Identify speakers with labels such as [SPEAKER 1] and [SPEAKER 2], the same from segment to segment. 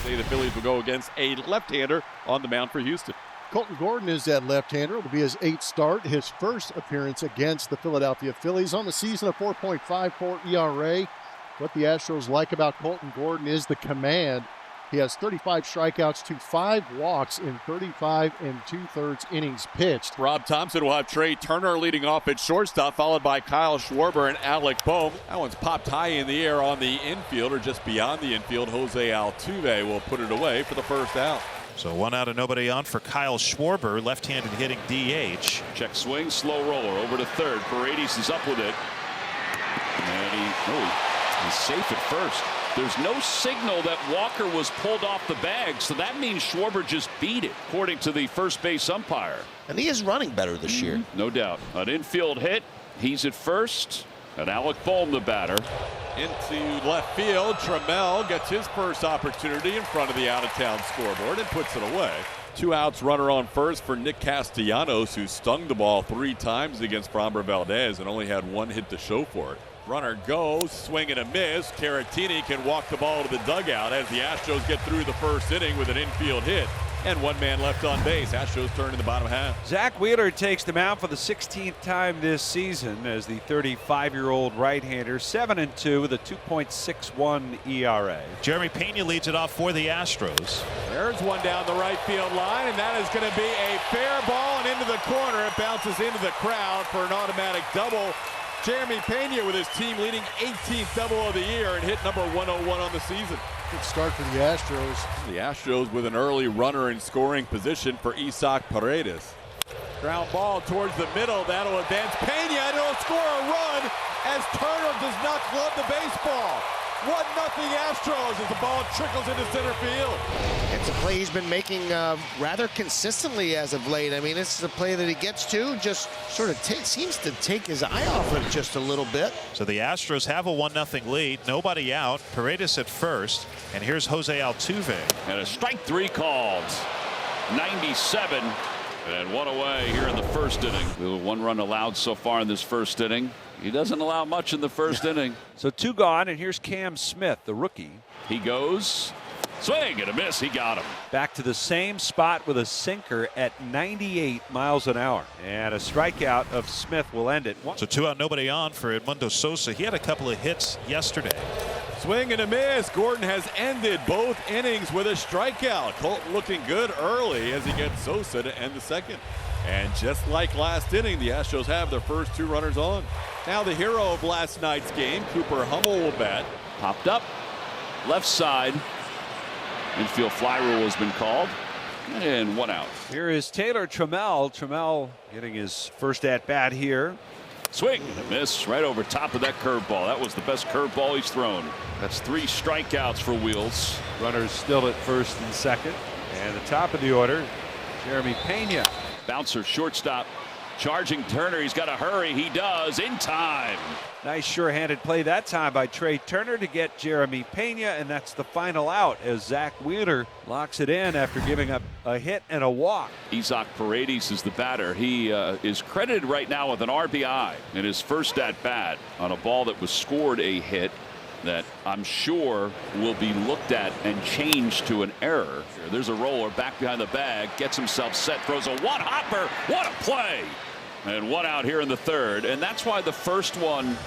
[SPEAKER 1] Say the Phillies will go against a left-hander on the mound for Houston.
[SPEAKER 2] Colton Gordon is that left-hander. It'll be his 8th start, his first appearance against the Philadelphia Phillies on the season, a 4.54 ERA. What the Astros like about Colton Gordon is the command. He has 35 strikeouts to 5 walks in 35 2/3 innings pitched.
[SPEAKER 1] Rob Thompson will have Trey Turner leading off at shortstop, followed by Kyle Schwarber and Alec Bohm. That one's popped high in the air on the infield, or just beyond the infield. Jose Altuve will put it away for the first out.
[SPEAKER 3] So 1 out and nobody on for Kyle Schwarber, left-handed hitting DH.
[SPEAKER 4] Check swing, slow roller over to third. Paredes is up with it. And he's safe at first. There's no signal that Walker was pulled off the bag, so that means Schwarber just beat it, according to the first base umpire.
[SPEAKER 5] And he is running better this year.
[SPEAKER 4] No doubt. An infield hit. He's at first. And Alec Bohm, the batter.
[SPEAKER 1] Into left field, Trammell gets his first opportunity in front of the out-of-town scoreboard and puts it away. 2 outs, runner on first for Nick Castellanos, who stung the ball 3 times against Framber Valdez and only had 1 hit to show for it. Runner goes, swing and a miss. Caratini can walk the ball to the dugout as the Astros get through the first inning with an infield hit. And 1 man left on base. Astros turn in the bottom half.
[SPEAKER 6] Zack Wheeler takes the mound for the 16th time this season as the 35-year-old right-hander, 7-2 with a 2.61 ERA.
[SPEAKER 3] Jeremy Pena leads it off for the Astros.
[SPEAKER 1] There's one down the right field line, and that is going to be a fair ball and into the corner. It bounces into the crowd for an automatic double. Jeremy Pena with his team leading 18th double of the year and hit number 101 on the season.
[SPEAKER 2] Good start for the Astros.
[SPEAKER 1] The Astros with an early runner in scoring position for Isaac Paredes. Ground ball towards the middle. That'll advance Pena, and it'll score a run as Turner does not glove the baseball. 1-0 Astros as the ball trickles into center field.
[SPEAKER 5] It's a play he's been making rather consistently as of late. I mean, this is a play that he gets to, just sort of seems to take his eye off it just a little bit.
[SPEAKER 3] So the Astros have a 1-0 lead. Nobody out. Paredes at first. And here's Jose Altuve.
[SPEAKER 4] And a strike 3 called. 97. And 1 away here in the first inning. 1 run allowed so far in this first inning. He doesn't allow much in the first inning.
[SPEAKER 6] So 2 gone, and here's Cam Smith, the rookie.
[SPEAKER 4] He goes. Swing and a miss. He got him.
[SPEAKER 6] Back to the same spot with a sinker at 98 miles an hour. And a strikeout of Smith will end it.
[SPEAKER 3] So 2 out, nobody on for Edmundo Sosa. He had a couple of hits yesterday.
[SPEAKER 1] Swing and a miss. Gordon has ended both innings with a strikeout. Colton looking good early as he gets Sosa to end the second. And just like last inning, the Astros have their first 2 runners on. Now the hero of last night's game, Cooper Hummel, will bat.
[SPEAKER 4] Popped up. Left side. Infield fly rule has been called. And 1 out.
[SPEAKER 6] Here is Taylor Trammell. Trammell getting his first at-bat here.
[SPEAKER 4] Swing and a miss right over top of that curveball. That was the best curveball he's thrown. That's 3 strikeouts for Wheels.
[SPEAKER 6] Runners still at first and second. And the top of the order, Jeremy Pena.
[SPEAKER 4] Bouncer shortstop charging Turner. He's got to hurry. He does in time.
[SPEAKER 6] Nice sure-handed play that time by Trey Turner to get Jeremy Pena, and that's the final out as Zack Wheeler locks it in after giving up a hit and a walk.
[SPEAKER 4] Isaac Paredes is the batter. He is credited right now with an RBI in his first at-bat on a ball that was scored a hit that I'm sure will be looked at and changed to an error. There's a roller back behind the bag, gets himself set, throws a one-hopper. What a play! And 1 out here in the third. And that's why the first one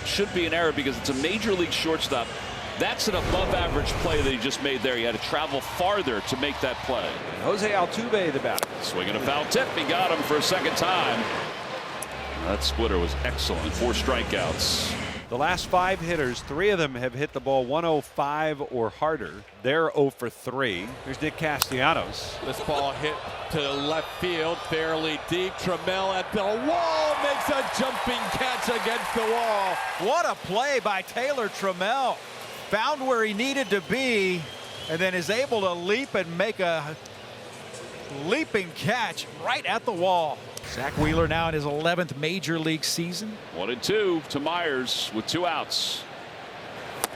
[SPEAKER 4] should be an error, because it's a major league shortstop. That's an above-average play that he just made there. He had to travel farther to make that play.
[SPEAKER 6] And Jose Altuve, the batter.
[SPEAKER 4] Swinging a foul tip. He got him for a second time. That splitter was excellent. 4 strikeouts.
[SPEAKER 6] The last 5 hitters, 3 of them have hit the ball 105 or harder. They're 0 for 3. Here's Nick Castellanos.
[SPEAKER 1] This ball hit to left field, fairly deep. Trammell at the wall makes a jumping catch against the wall.
[SPEAKER 7] What a play by Taylor Trammell. Found where he needed to be and then is able to leap and make a leaping catch right at the wall. Zack Wheeler now in his 11th major league season.
[SPEAKER 4] 1-2 to Myers with 2 outs.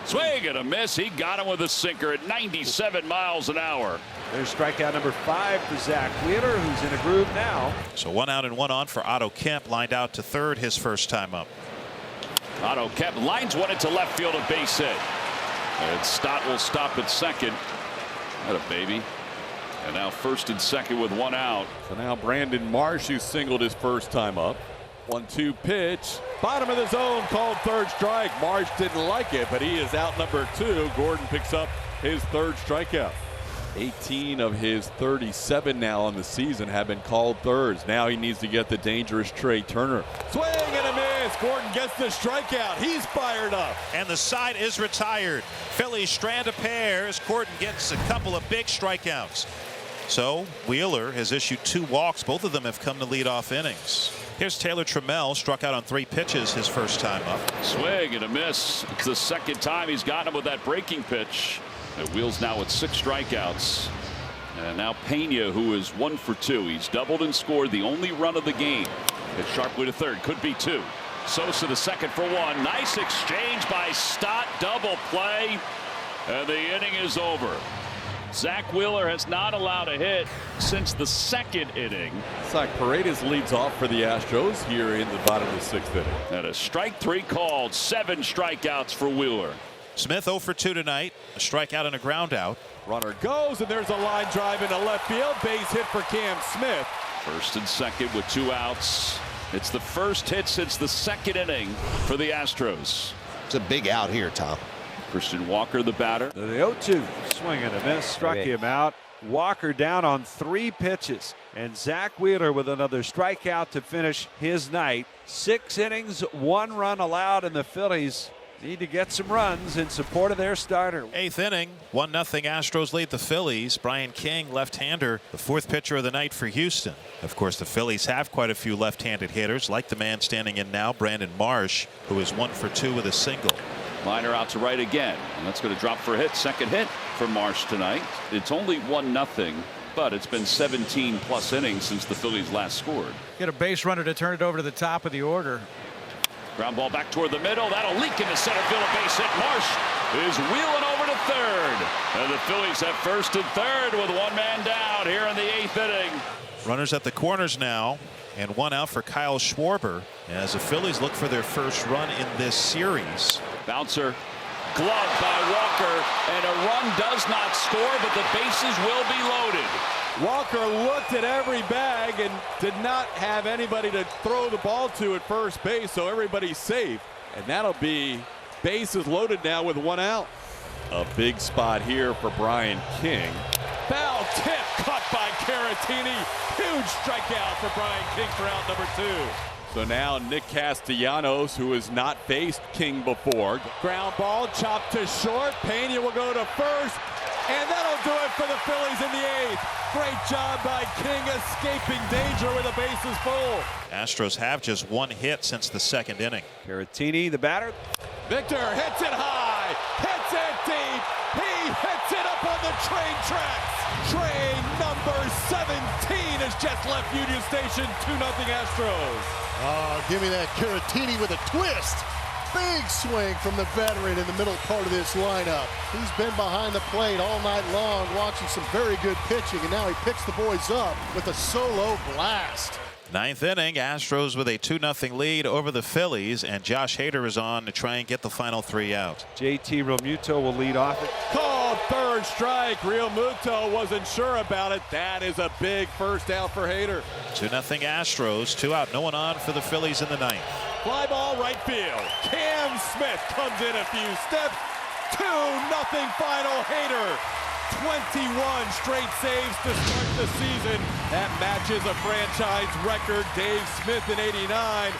[SPEAKER 4] Swing and a miss. He got him with a sinker at 97 miles an hour.
[SPEAKER 6] There's strikeout number 5 for Zack Wheeler, who's in a groove now.
[SPEAKER 3] So 1 out and 1 on for Otto Kemp, lined out to third his first time up.
[SPEAKER 4] Otto Kemp lines one into left field, a base hit. And Stott will stop at second. Had a baby. And now first and second with one out.
[SPEAKER 1] So now Brandon Marsh, who singled his first time up. 1-2 pitch. Bottom of the zone, called third strike. Marsh didn't like it, but he is out number 2. Gordon picks up his third strikeout. 18 of his 37 now on the season have been called thirds. Now he needs to get the dangerous Trey Turner. Swing and a miss. Gordon gets the strikeout. He's fired up.
[SPEAKER 3] And the side is retired. Phillies strand a pair as Gordon gets a couple of big strikeouts. So Wheeler has issued 2 walks. Both of them have come to leadoff innings. Here's Taylor Trammell, struck out on 3 pitches his first time up.
[SPEAKER 4] Swing and a miss. It's the second time he's gotten him with that breaking pitch. And Wheels now with 6 strikeouts. And now Pena, who is 1 for 2. He's doubled and scored the only run of the game. Hit sharply to third. Could be 2. Sosa the second for 1. Nice exchange by Stott. Double play. And the inning is over. Zack Wheeler has not allowed a hit since the second inning.
[SPEAKER 1] Zach Paredes leads off for the Astros here in the bottom of the 6th inning.
[SPEAKER 4] And a strike 3 called. 7 strikeouts for Wheeler.
[SPEAKER 3] Smith 0 for 2 tonight. A strikeout and a ground out.
[SPEAKER 1] Runner goes, and there's a line drive into left field. Base hit for Cam Smith.
[SPEAKER 4] First and second with 2 outs. It's the first hit since the second inning for the Astros.
[SPEAKER 5] It's a big out here, Tom.
[SPEAKER 4] Christian Walker, the batter.
[SPEAKER 6] The 0-2 swing and a miss, struck him out. Walker down on 3 pitches. And Zack Wheeler with another strikeout to finish his night. 6 innings, 1 run allowed, and the Phillies need to get some runs in support of their starter.
[SPEAKER 3] 8th inning, 1-0 Astros lead the Phillies. Brian King, left-hander, the 4th pitcher of the night for Houston. Of course, the Phillies have quite a few left-handed hitters, like the man standing in now, Brandon Marsh, who is 1 for 2 with a single.
[SPEAKER 4] Liner out to right again, and that's going to drop for a hit. Second hit for Marsh tonight. It's only 1-0, but it's been 17 plus innings since the Phillies last scored.
[SPEAKER 7] Get a base runner to turn it over to the top of the order.
[SPEAKER 4] Ground ball back toward the middle. That'll leak into center field. A base hit. Marsh is wheeling over to third. And the Phillies have first and third with 1 man down here in the 8th inning.
[SPEAKER 3] Runners at the corners now, and 1 out for Kyle Schwarber as the Phillies look for their first run in this series.
[SPEAKER 4] Bouncer gloved by Walker, and a run does not score, but the bases will be loaded.
[SPEAKER 1] Walker looked at every bag and did not have anybody to throw the ball to at first base, so everybody's safe. And that'll be bases loaded now with 1 out. A big spot here for Brian King. Foul tip caught by Caratini. Huge strikeout for Brian King for out number 2. So now Nick Castellanos, who has not faced King before. Ground ball chopped to short. Pena will go to first. And that'll do it for the Phillies in the 8th. Great job by King escaping danger with the bases full.
[SPEAKER 3] Astros have just 1 hit since the second inning.
[SPEAKER 6] Caratini, the batter.
[SPEAKER 1] Victor hits it high, hits it deep. He hits it up on the train tracks. Train number 17 has just left Union Station. 2-0 Astros.
[SPEAKER 2] Oh, give me that Caratini with a twist. Big swing from the veteran in the middle part of this lineup. He's been behind the plate all night long watching some very good pitching, and now he picks the boys up with a solo blast.
[SPEAKER 3] 9th inning, Astros with a 2-0 lead over the Phillies, and Josh Hader is on to try and get the final 3 out.
[SPEAKER 6] JT Realmuto will lead off it.
[SPEAKER 1] Called third strike. Realmuto wasn't sure about it. That is a big first out for Hader.
[SPEAKER 3] 2-0 Astros, 2 out, no one on for the Phillies in the 9th.
[SPEAKER 1] Fly ball right field. Cam Smith comes in a few steps. 2-0 final. Hader. 21 straight saves to start the season. That matches a franchise record. Dave Smith in '89